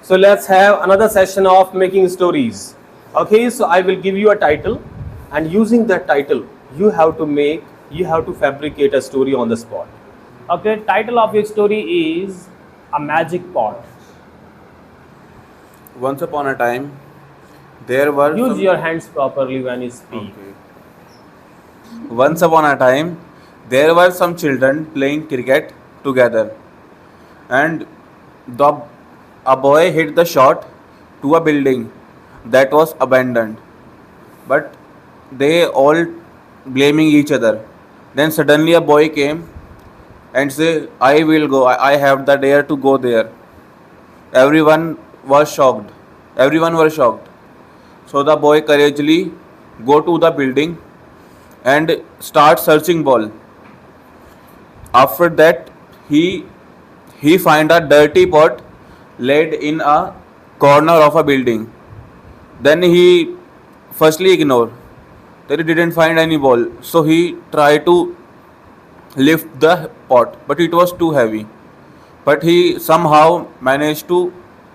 So let's have another session of making stories. Okay, so I will give you a title, and using that title, you have to fabricate a story on the spot. Okay, title of your story is a magic pot. Once upon a time, there were Use some. your hands properly when you speak. Okay. Once upon a time, there were some children playing cricket together, and the a boy hit the shot to a building that was abandoned. But they all blaming each other. Then suddenly a boy came and said, "I will go. I have the dare to go there." Everyone was shocked. Everyone was shocked. So the boy courageously go to the building and start searching ball. After that, he he find a dirty pot laid in a corner of a building. Then he firstly ignore that he didn't find any ball. So he tried to lift the pot, but it was too heavy. But he somehow managed to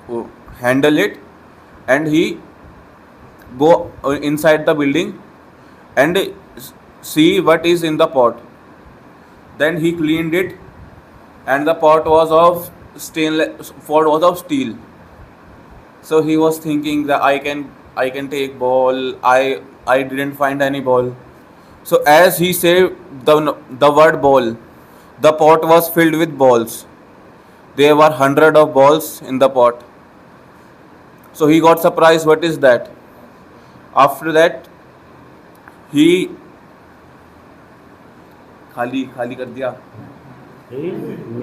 uh, handle it, and he go inside the building and see what is in the pot. Then he cleaned it, and the pot was of stainless. Pot was of steel. So he was thinking that I can take ball. I didn't find any ball. So as he said the word ball, the pot was filled with balls. There were hundred of balls in the pot. So he got surprised. What is that? After that, he खाली खाली कर दिया. He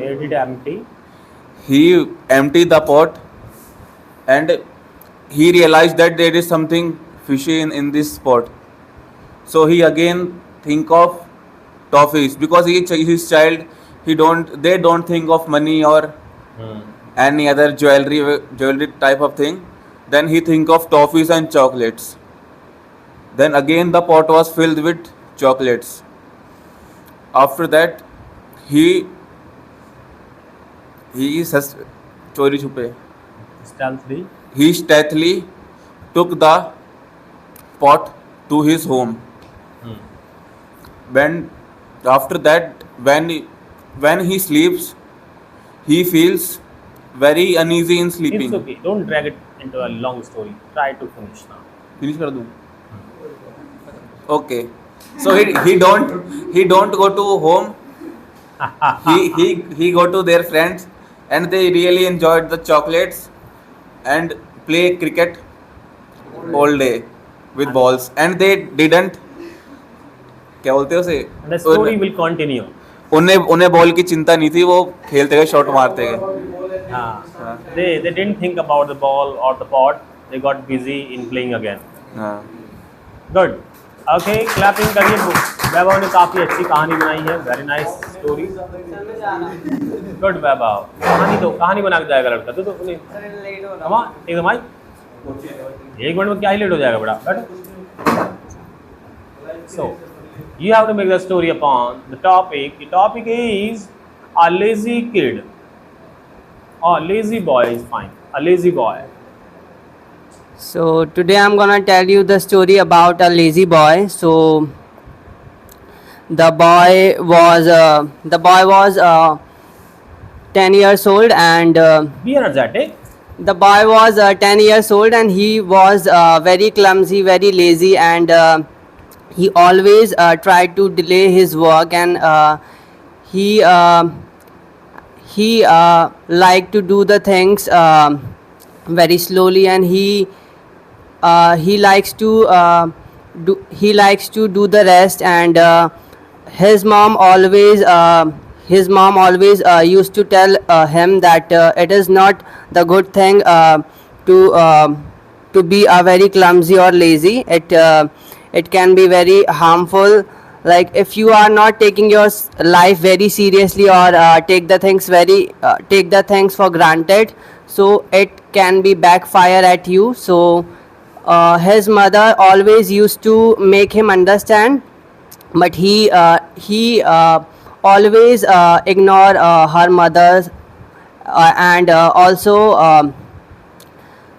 made it empty. He emptied the pot, and he realized that there is something fishy in this pot. So he again think of toffees, because he his child. They don't think of money or any other jewelry type of thing. Then he think of toffees and chocolates. Then again the pot was filled with chocolates. After that, he चोरी छुपे. Stealthily. He stealthily took the pot to his home. When after that, when he sleeps, he feels very uneasy in sleeping. It's okay. Don't drag it into a long story. Try to finish now. Finish कर दूं? Okay. So he don't go to home. He go to their friends, and they really enjoyed the chocolates and play cricket all day with balls. And they didn't. क्या बोलते हैं उसे? The story will continue. उन्हें ball की चिंता नहीं थी. वो खेलते गए, शॉट मारते गए. They didn't think about the ball or the pot. They got busy in playing again. हाँ. Good. Okay, clapping करिए. वैभव ने काफ़ी अच्छी कहानी बनाई है. Very nice story. Good वैभव. कहानी बना के जाएगा लड़का. तो उन्हें come on, take the mic. 1 minute में क्या ही लेट हो जाएगा बड़ा. So you have to make the story upon the topic. The topic is a lazy kid. Oh, lazy boy is fine. A lazy boy. So today I'm gonna tell you the story about a lazy boy. So the boy was 10 years old, and Be energetic. the boy was 10 years old, and he was very clumsy, very lazy, and he always tried to delay his work, and he liked to do the things very slowly, and he likes to do the rest. And his mom always used to tell him that it is not the good thing to be very clumsy or lazy. It can be very harmful. Like if you are not taking your life very seriously, or take the things for granted, so it can be backfire at you. So his mother always used to make him understand, but he always ignore her mother's, and also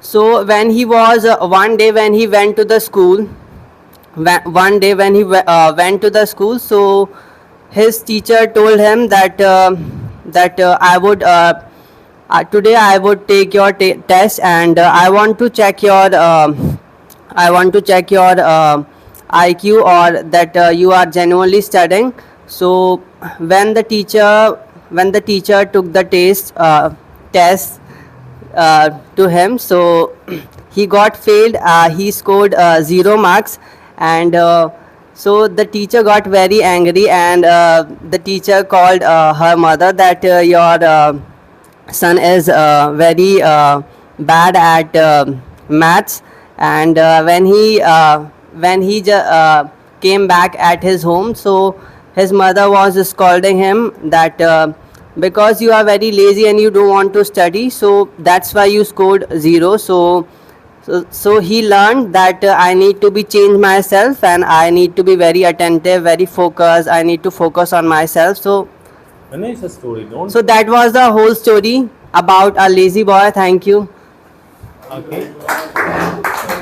So when he was one day when he went to the school, one day when he went to the school, so his teacher told him that I would today I would take your test, and I want to check your IQ, or that you are genuinely studying. So when the teacher took the test to him, so he got failed. He scored 0 marks, and so the teacher got very angry, and the teacher called her mother that your son is very bad at maths. And when he came back at his home, so his mother was scolding him that because you are very lazy and you don't want to study, so that's why you scored 0. So he learned that I need to be changed myself, and I need to be very attentive, very focused. I need to focus on myself. Finish the story. Don't. So that was the whole story about a lazy boy. Thank you. Okay.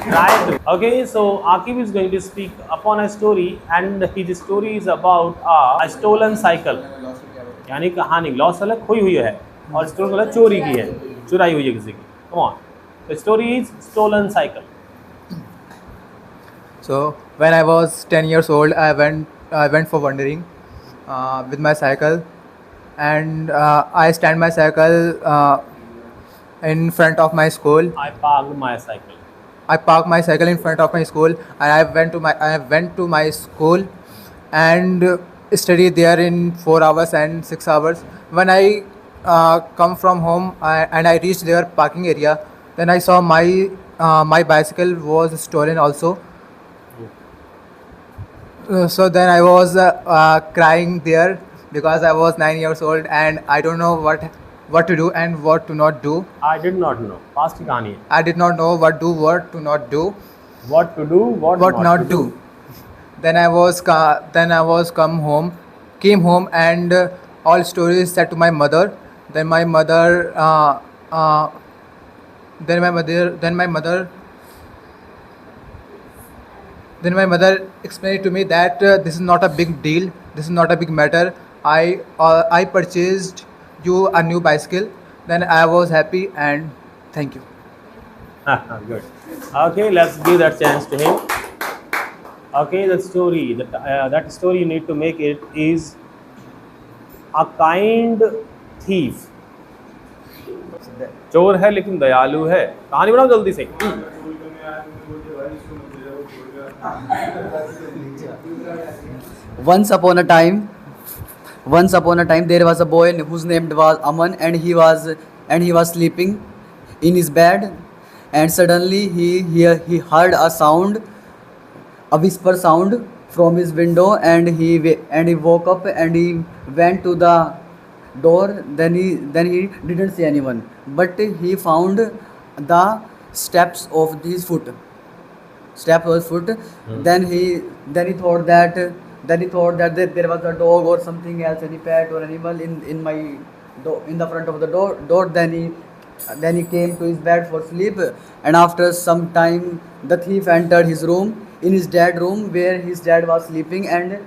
Try to. Okay, so Akib is going to speak upon a story, and his story is about a stolen cycle. यानी कहानी loss अलग खोई हुई है और story अलग चोरी की है, चुराई हुई है किसी की. Come on. The story is stolen cycle. So when I was 10 years old, I went for wandering with my cycle, and I stand my cycle in front of my school. I parked my cycle. I parked my cycle in front of my school, and I went to my school and studied there in 4 hours and 6 hours. When I come from home and I reached their parking area, then I saw my bicycle was stolen also. So then I was crying there because I was 9 years old and I don't know what to do and what to not do. I did not know. Past की कहानी है. I did not know what to not do. What to do, what not do. Then I was came home and all stories said to my mother. Then my mother explained to me that this is not a big deal. This is not a big matter. I purchased you a new bicycle. Then I was happy and thank you. Good. Okay, let's give that chance to him. Okay, the story that story you need to make it is a kind thief. चोर है लेकिन दयालु है. कहानी बनाओ जल्दी से. Once upon a time, there was a boy whose name was Aman, and he was sleeping in his bed, and suddenly he heard a sound, a whisper sound from his window, and he woke up and he went to the door. Then he didn't see anyone, but he found the steps of his foot. Then he thought that there was a dog or something else, any pet or animal in the front of the door. Then he came to his bed for sleep, and after some time the thief entered his room, in his dad's room where his dad was sleeping, and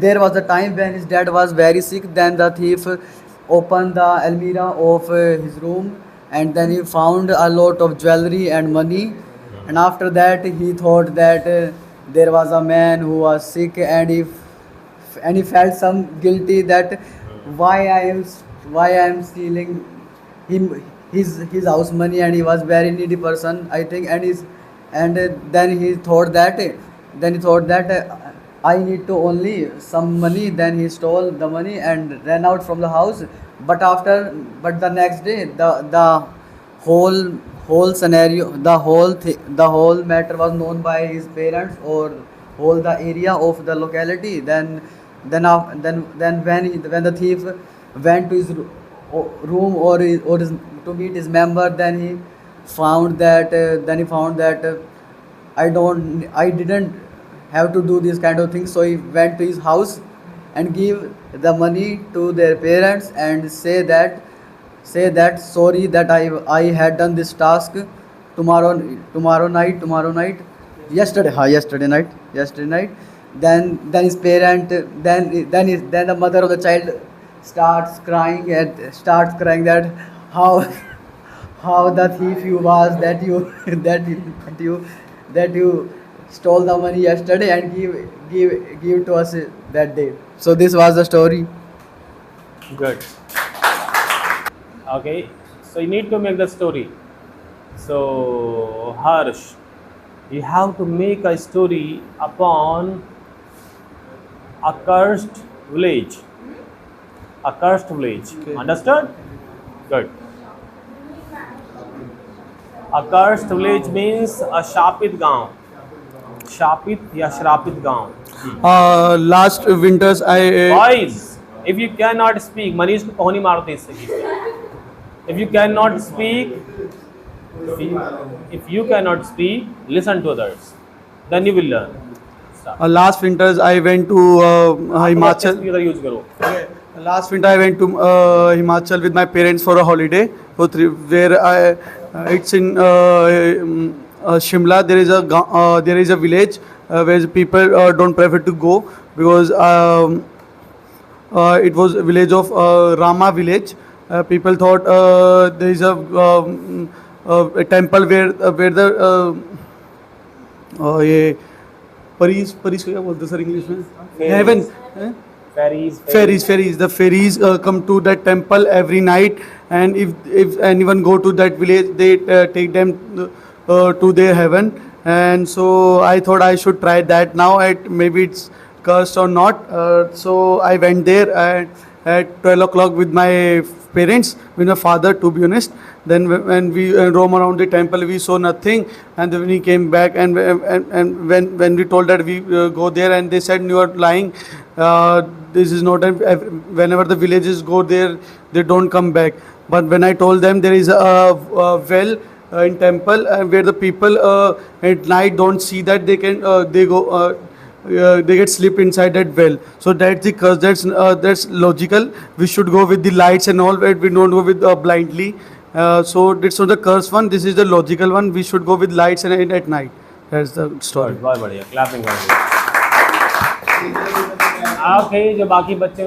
there was a time when his dad was very sick. Then the thief opened the almirah of his room, and then he found a lot of jewelry and money. And after that he thought that there was a man who was sick, and he felt some guilty that why I am stealing his house money, and he was very needy person, I think, and then he thought that I need to only some money. Then he stole the money and ran out from the house. But the next day the whole scenario, the whole matter was known by his parents or whole the area of the locality. Then when the thief went to his room or to meet his member, then he found that I didn't have to do this kind of things. So he went to his house and give the money to their parents and say that say that sorry that I had done this task tomorrow night, yesterday night. Then his parent, then the mother of the child starts crying that how the thief you was, that you that you stole the money yesterday and give to us that day. So this was the story. Good. Okay, so you need to make the story. So Harsh, you have to make a story upon a cursed village. A cursed village. Understood? Good. A cursed village means a शापित गांव. शापित या श्रापित गांव. Last winters Boys, if you cannot speak, Manish को कोहनी मारते हैं इससे. If you cannot speak, if you cannot speak, listen to others. Then you will learn. last winters I went to Himachal. इधर use करो. Last winter I went to Himachal with my parents for a holiday. For where it's in Shimla. There is a village where people don't prefer to go because it was a village of Rama village. People thought there is a temple where the ये Paris को क्या बोलते sir English में? Heaven. Fairies. The fairies come to that temple every night, and if anyone go to that village, they take them to their heaven. And so I thought I should try that now. Maybe it's cursed or not. So I went there at 12 o'clock with my parents, with my father, to be honest. Then when we roam around the temple, we saw nothing, and then we came back, and when we told that we go there, and they said you are lying. This is not whenever the villagers go there, they don't come back. But when I told them there is a well in temple where the people at night don't see that they can they go. They get slip inside that well. So that's the curse. That's logical. We should go with the lights and all. We don't go with blindly. So that's not the curse one. This is the logical one. We should go with lights and at night. That's the story. बहुत बढ़िया. Clapping. Okay, जो बाकी बच्चे